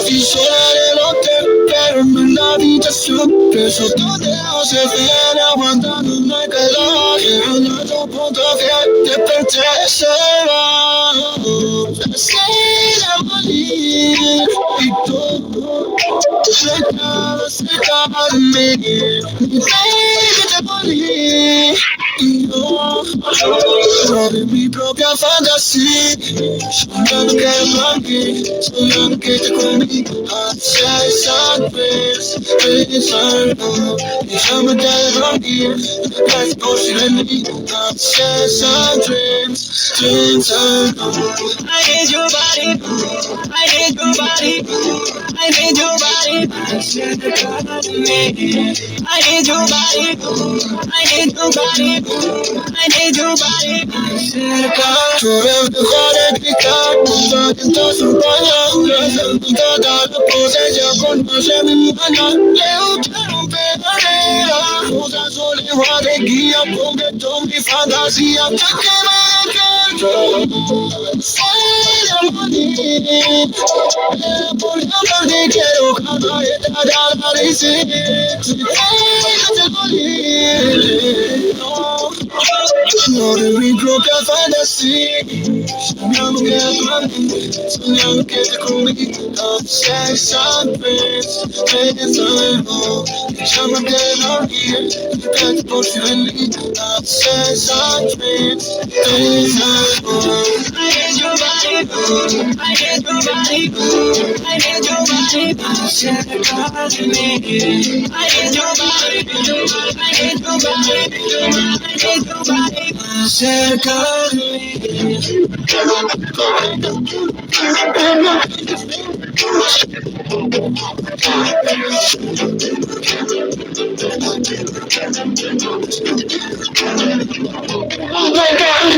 Si sola de lo que pero en la habitación, que eso donde no se viene aguantando una calor. Quiero un otro punto que te pertenece. Se la morir y todo cerca de mí. Baby, te morí. Y yo, de mi propia fantasía, soñando que aquí, soñando que te conmigo, hacia esa vez, pensando, y yo me quedé dormir, casi posible en mí, hacia esa dreams, pensando. I need your body, I need your body, I need your body, I need your body, I need your body. I need your body cerca. Yo dejo de explicar cómo siento su palabras. Toda la presencia conoce mi mano. Le gusta romper barreras. Usa su lengua de guía porque toda mi fantasía te quema dentro. Soy la morir. Por llamar te quiero cantar esta análisis. Si te morir. No de mi propia fantasía, soñando que aguante, soñando que te conmigo, sex and dreams, pensando, llama que dormir, que te posible en mí, sex and dreams, pensando. I need your body, I need your body, I need your body, cerca de mí. I need your body, I need your body, I need your body. Cerca de mí. Oh my God.